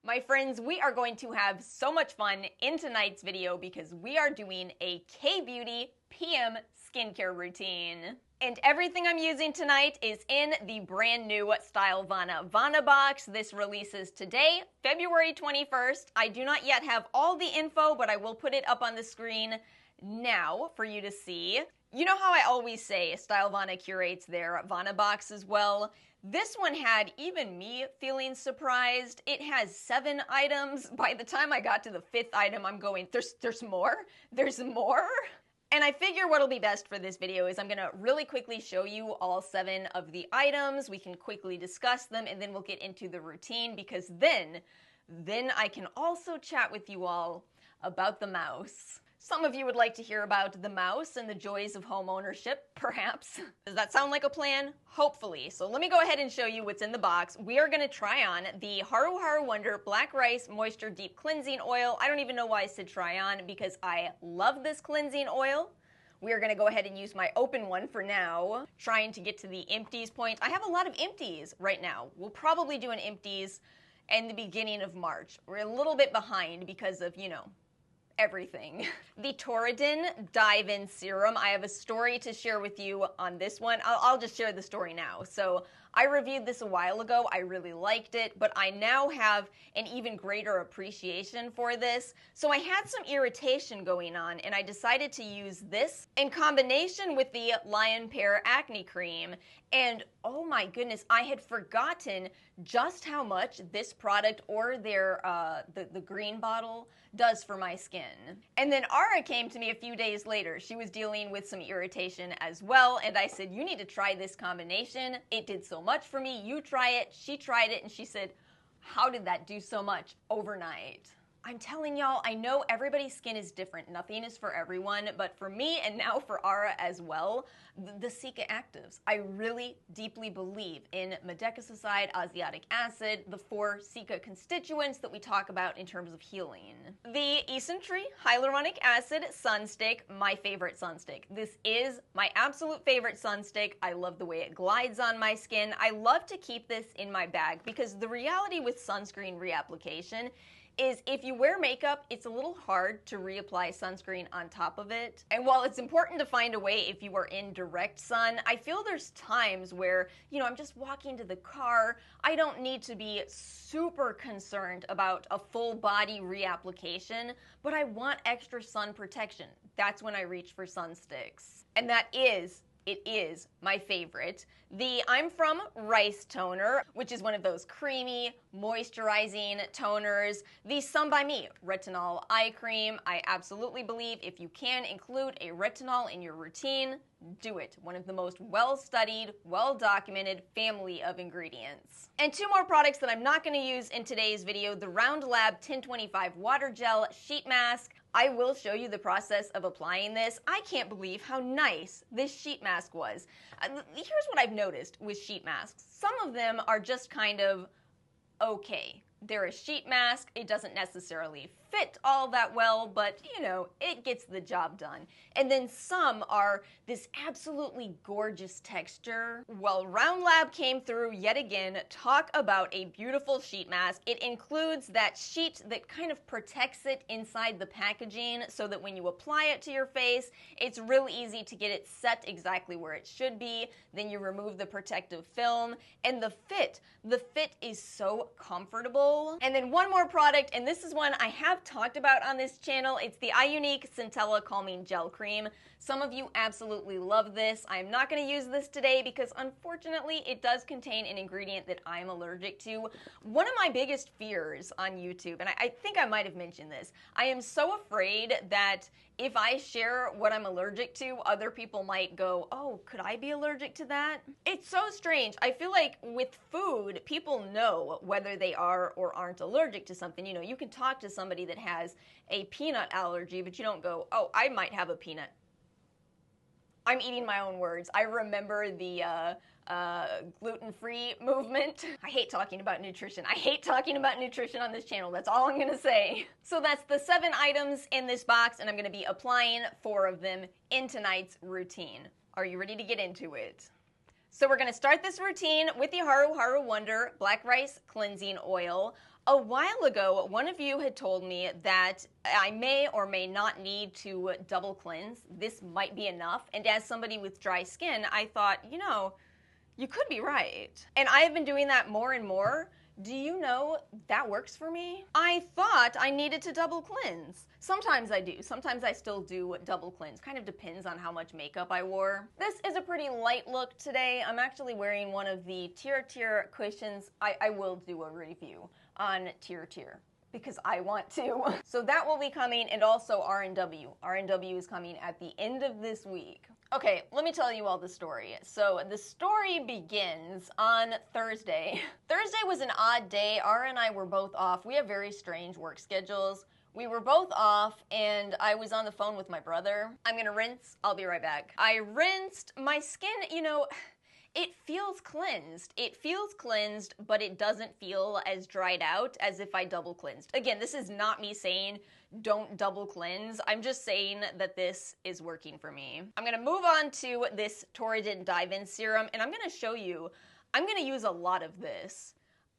My friends, we are going to have so much fun in tonight's video because we are doing a kbeauty PM skincare routine. And everything I'm using tonight is in the brand new Stylevana Vanabox. This releases today, February 21st. I do not yet have all the info, but I will put it up on the screen now for you to see. You know how I always say Stylevana curates their Vanabox as well? This one had even me feeling surprised. It has 7 items. By the time I got to the 5th item, I'm going, there's more? There's more? And I figure what'll be best for this video is I'm gonna really quickly show you all 7 of the items. We can quickly discuss them and then we'll get into the routine because then I can also chat with you all about the mouse. Some of you would like to hear about the mouse and the joys of home ownership, perhaps. Does that sound like a plan? Hopefully. So let me go ahead and show you what's in the box. We are going to try on the Haru Haru Wonder Black Rice Moisture Deep Cleansing Oil. I don't even know why I said try on because I love this cleansing oil. We are going to go ahead and use my open one for now, trying to get to the empties point. I have a lot of empties right now. We'll probably do an empties in the beginning of March. We're a little bit behind because of, everything. The Torridin Dive-In Serum. I have a story to share with you on this one. I'll just share the story now. So I reviewed this a while ago. I really liked it, but I now have an even greater appreciation for this. So I had some irritation going on, and I decided to use this in combination with the Lion Pear Acne Cream. And oh my goodness, I had forgotten just how much this product or their the green bottle does for my skin. And then Ara came to me a few days later. She was dealing with some irritation as well, and I said, you need to try this combination. It did so much for me. You try it. She tried it, and she said, how did that do so much overnight? I'm telling y'all, I know everybody's skin is different. Nothing is for everyone, but for me and now for Ara as well, the Cica Actives. I really deeply believe in medecasicide, oxalic acid, the 4 Cica constituents that we talk about in terms of healing. The Eccentree Hyaluronic Acid Sunstick, my favorite sunstick. This is my absolute favorite sunstick. I love the way it glides on my skin. I love to keep this in my bag because the reality with sunscreen reapplication is if you wear makeup, it's a little hard to reapply sunscreen on top of it. And while it's important to find a way if you are in direct sun, I feel there's times where, I'm just walking to the car, I don't need to be super concerned about a full body reapplication, but I want extra sun protection. That's when I reach for sun sticks. And it is my favorite. The I'm From Rice Toner, which is one of those creamy, moisturizing toners. The Sun By Me Retinol Eye Cream. I absolutely believe if you can include a retinol in your routine, do it. One of the most well-studied, well-documented family of ingredients. And 2 more products that I'm not going to use in today's video, the Round Lab 1025 Water Gel Sheet Mask. I will show you the process of applying this. I can't believe how nice this sheet mask was. Here's what I've noticed with sheet masks. Some of them are just kind of okay. They're a sheet mask. It doesn't necessarily fit all that well, but it gets the job done. And then some are this absolutely gorgeous texture. Well, Round Lab came through yet again. Talk about a beautiful sheet mask. It includes that sheet that kind of protects it inside the packaging so that when you apply it to your face, it's real easy to get it set exactly where it should be. Then you remove the protective film, and the fit is so comfortable. And then one more product, and this is one I have talked about on this channel. It's the iUnique Centella Calming Gel Cream. Some of you absolutely love this. I'm not going to use this today because unfortunately it does contain an ingredient that I'm allergic to. One of my biggest fears on YouTube, and I think I might have mentioned this, I am so afraid that if I share what I'm allergic to, other people might go, oh, could I be allergic to that? It's so strange. I feel like with food, people know whether they are or aren't allergic to something. You can talk to somebody that has a peanut allergy, but you don't go, oh, I might have a peanut. I'm eating my own words. I remember the gluten-free movement. I hate talking about nutrition. I hate talking about nutrition on this channel. That's all I'm going to say. So that's the 7 items in this box, and I'm going to be applying 4 of them in tonight's routine. Are you ready to get into it? So we're going to start this routine with the Haru Haru Wonder Black Rice Cleansing Oil. A while ago, one of you had told me that I may or may not need to double cleanse. This might be enough. And as somebody with dry skin, I thought, you know, you could be right. And I have been doing that more and more. Do you know that works for me? I thought I needed to double cleanse. Sometimes I do. Sometimes I still do double cleanse. Kind of depends on how much makeup I wore. This is a pretty light look today. I'm actually wearing one of the Tier cushions. I will do a review on Tier because I want to. So that will be coming, and also R&W. R&W is coming at the end of this week. Okay, let me tell you all the story. So the story begins on Thursday. Thursday was an odd day. Ara and I were both off. We have very strange work schedules. We were both off, and I was on the phone with my brother. I'm gonna rinse. I'll be right back. I rinsed. My skin, you know, it feels cleansed. It feels cleansed, but it doesn't feel as dried out as if I double cleansed. Again, this is not me saying don't double cleanse. I'm just saying that this is working for me. I'm gonna move on to this Torrident Dive-In Serum, and I'm gonna show you, I'm gonna use a lot of this.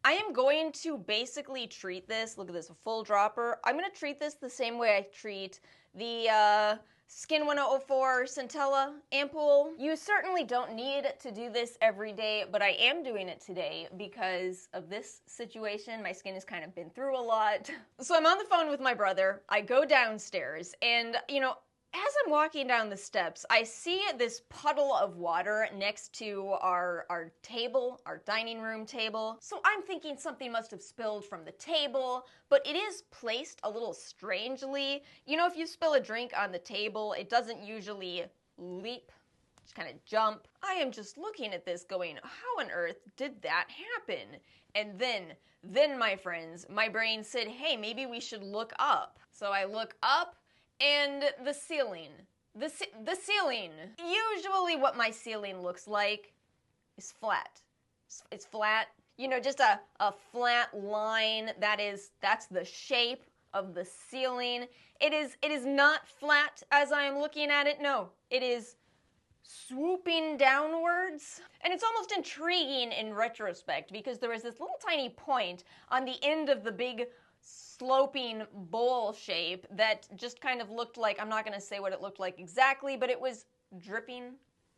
I am going to basically treat this, look at this, a full dropper. I'm gonna treat this the same way I treat the Skin 104 Centella ampoule. You certainly don't need to do this every day, but I am doing it today because of this situation. My skin has kind of been through a lot. So I'm on the phone with my brother. I go downstairs, and you know, as I'm walking down the steps, I see this puddle of water next to our table, our dining room table. So I'm thinking something must have spilled from the table, but it is placed a little strangely. You know, if you spill a drink on the table, it doesn't usually leap, just kind of jump. I am just looking at this going, how on earth did that happen? And then my friends, my brain said, hey, maybe we should look up. So I look up, and the ceiling. The ceiling. Usually what my ceiling looks like is flat. It's flat. You know, just a flat line. That's the shape of the ceiling. It is not flat as I am looking at it. No, it is swooping downwards. And it's almost intriguing in retrospect because there was this little tiny point on the end of the big sloping bowl shape that just kind of looked like, I'm not going to say what it looked like exactly, but it was dripping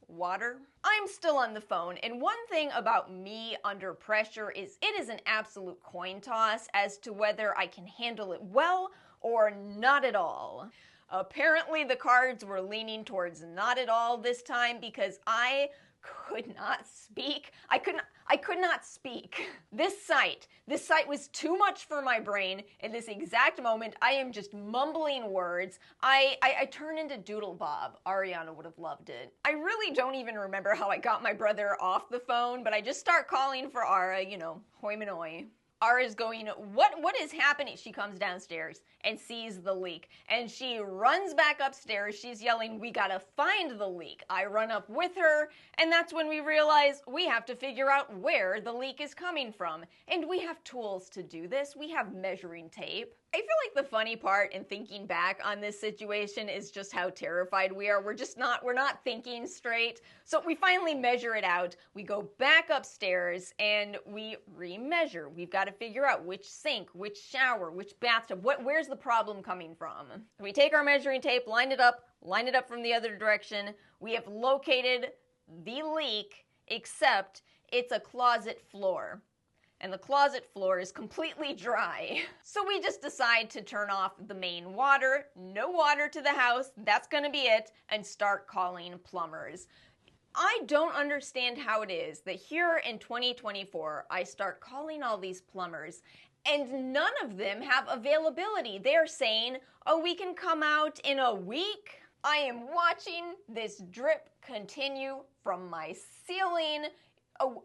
water. I'm still on the phone, and one thing about me under pressure is it is an absolute coin toss as to whether I can handle it well or not at all. Apparently the cards were leaning towards not at all this time because I could not speak. I could not speak. This site was too much for my brain. In this exact moment, I am just mumbling words. I turn into Doodle Bob. Ariana would have loved it. I really don't even remember how I got my brother off the phone, but I just start calling for Ara, you know, hoi manoi. Ara's going, what is happening? She comes downstairs and sees the leak, and she runs back upstairs. She's yelling, we gotta find the leak. I run up with her, and that's when we realize we have to figure out where the leak is coming from. And we have tools to do this. We have measuring tape. I feel like the funny part in thinking back on this situation is just how terrified we are. We're not thinking straight. So we finally measure it out. We go back upstairs and we remeasure. We've got to figure out which sink, which shower, which bathtub, where's the problem coming from. We take our measuring tape, line it up from the other direction. We have located the leak, except it's a closet floor. And the closet floor is completely dry. So we just decide to turn off the main water, no water to the house, that's gonna be it, and start calling plumbers. I don't understand how it is that here in 2024, I start calling all these plumbers and none of them have availability. They're saying, oh, we can come out in a week. I am watching this drip continue from my ceiling.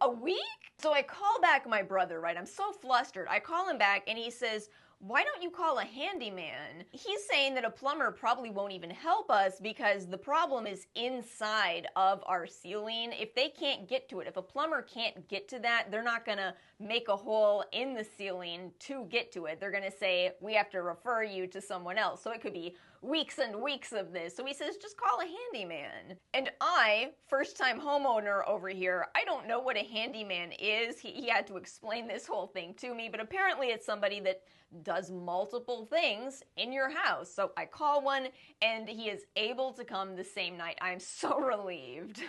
A week? So I call back my brother, right? I'm so flustered. I call him back and he says, why don't you call a handyman? He's saying that a plumber probably won't even help us because the problem is inside of our ceiling. If they can't get to it, if a plumber can't get to that, they're not gonna make a hole in the ceiling to get to it. They're gonna say, we have to refer you to someone else. So it could be weeks and weeks of this. So he says, just call a handyman. And I, first-time homeowner over here, I don't know what a handyman is. He had to explain this whole thing to me, but apparently it's somebody that does multiple things in your house. So I call one, and he is able to come the same night. I'm so relieved.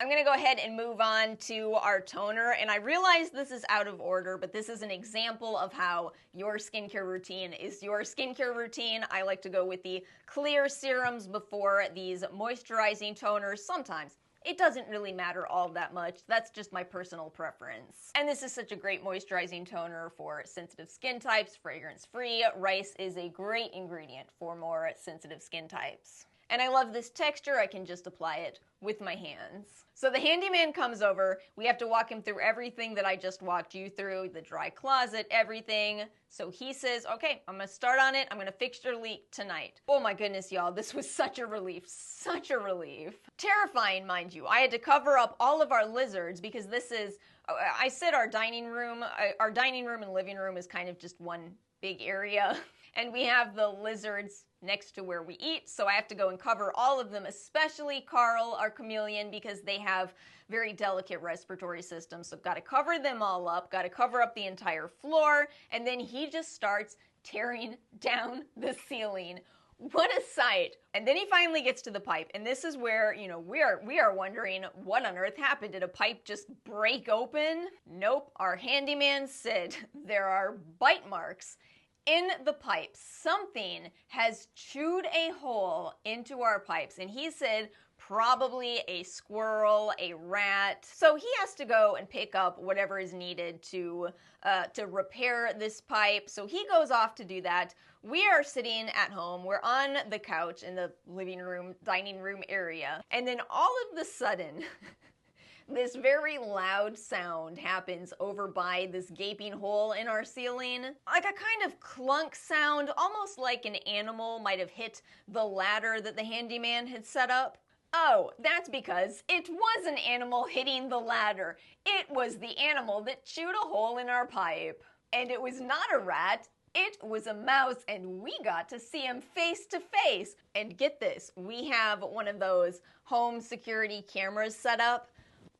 I'm going to go ahead and move on to our toner, and I realize this is out of order, but this is an example of how your skincare routine is your skincare routine. I like to go with the clear serums before these moisturizing toners. Sometimes it doesn't really matter all that much. That's just my personal preference. And this is such a great moisturizing toner for sensitive skin types, fragrance-free. Rice is a great ingredient for more sensitive skin types. And I love this texture. I can just apply it with my hands. So the handyman comes over. We have to walk him through everything that I just walked you through, the dry closet, everything. So he says, okay, I'm gonna start on it. I'm gonna fix your leak tonight. Oh my goodness, y'all, this was such a relief, such a relief. Terrifying, mind you. I had to cover up all of our lizards because this is, I said our dining room and living room is kind of just one big area. And we have the lizards next to where we eat, so I have to go and cover all of them, especially Carl, our chameleon, because they have very delicate respiratory systems. So got to cover them all up, got to cover up the entire floor, and then he just starts tearing down the ceiling. What a sight. And then he finally gets to the pipe, and this is where, you know, we are wondering what on earth happened. Did a pipe just break open? Nope. Our handyman said there are bite marks in the pipes. Something has chewed a hole into our pipes, and he said probably a squirrel, a rat. So he has to go and pick up whatever is needed to repair this pipe. So he goes off to do that. We are sitting at home. We're on the couch in the living room, dining room area, and then all of a sudden, this very loud sound happens over by this gaping hole in our ceiling. Like a kind of clunk sound, almost like an animal might have hit the ladder that the handyman had set up. Oh, that's because it was an animal hitting the ladder. It was the animal that chewed a hole in our pipe. And it was not a rat. It was a mouse, and we got to see him face to face. And get this, we have one of those home security cameras set up.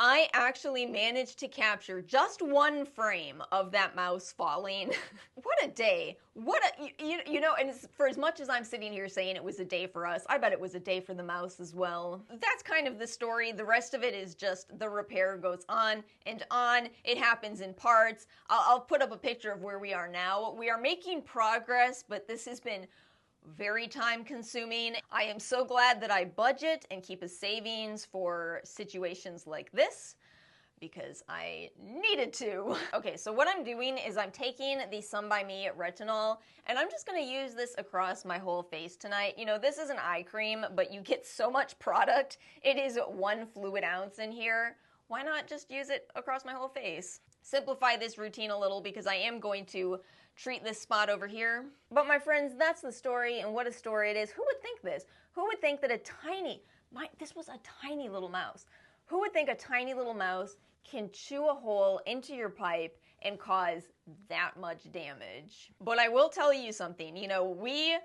I actually managed to capture just one frame of that mouse falling. What a day. What a, you know, and for as much as I'm sitting here saying it was a day for us, I bet it was a day for the mouse as well. That's kind of the story. The rest of it is just the repair goes on and on. It happens in parts. I'll put up a picture of where we are now. We are making progress, but this has been very time consuming. I am so glad that I budget and keep a savings for situations like this because I needed to. Okay, so what I'm doing is I'm taking the Sun By Me retinol and I'm just gonna use this across my whole face tonight. You know, this is an eye cream, but you get so much product. It is 1 fluid ounce in here. Why not just use it across my whole face? Simplify this routine a little because I am going to treat this spot over here. But my friends, that's the story, and what a story it is. Who would think this? Who would think that this was a tiny little mouse. Who would think a tiny little mouse can chew a hole into your pipe and cause that much damage? But I will tell you something, you know, we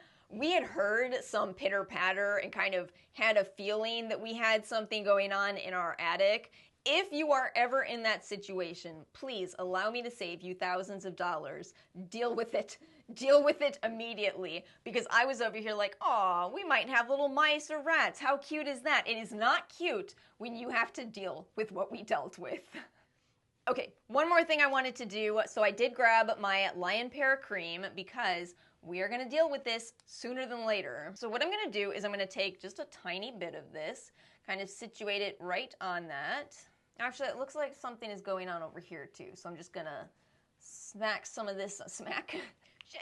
had heard some pitter patter and kind of had a feeling that we had something going on in our attic. If you are ever in that situation, please allow me to save you thousands of dollars. Deal with it. Deal with it immediately. Because I was over here like, aw, we might have little mice or rats. How cute is that? It is not cute when you have to deal with what we dealt with. Okay, one more thing I wanted to do. So I did grab my Lion Pear cream because we are going to deal with this sooner than later. So what I'm going to do is I'm going to take just a tiny bit of this, kind of situate it right on that. Actually, it looks like something is going on over here too, so I'm just gonna smack some of this, smack.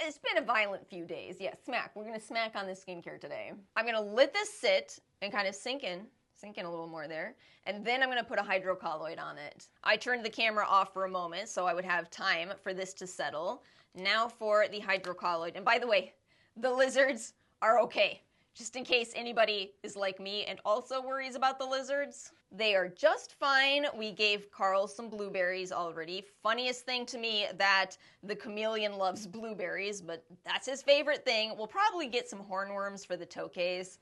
It's been a violent few days. Yeah, smack. We're gonna smack on this skincare today. I'm gonna let this sit and kind of sink in a little more there, and then I'm gonna put a hydrocolloid on it. I turned the camera off for a moment so I would have time for this to settle. Now for the hydrocolloid, and by the way, the lizards are okay. just in case anybody is like me and also worries about the lizards. They are just fine. We gave Carl some blueberries already. Funniest thing to me that the chameleon loves blueberries, but that's his favorite thing. We'll probably get some hornworms for the tokays.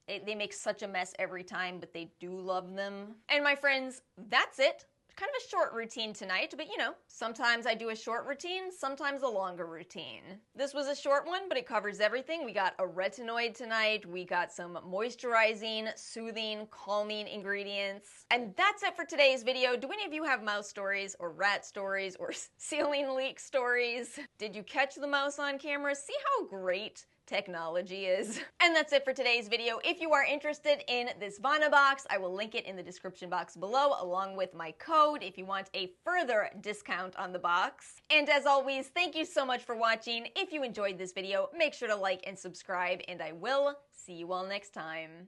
They make such a mess every time, but they do love them. And my friends, that's it. Kind of a short routine tonight, but you know, sometimes I do a short routine, sometimes a longer routine. This was a short one, but it covers everything. We got a retinoid tonight, we got some moisturizing, soothing, calming ingredients. And that's it for today's video. Do any of you have mouse stories or rat stories or ceiling leak stories? Did you catch the mouse on camera? See how great technology is. And that's it for today's video. If you are interested in this Vanabox, I will link it in the description box below along with my code if you want a further discount on the box. And as always, thank you so much for watching. If you enjoyed this video, make sure to like and subscribe, and I will see you all next time.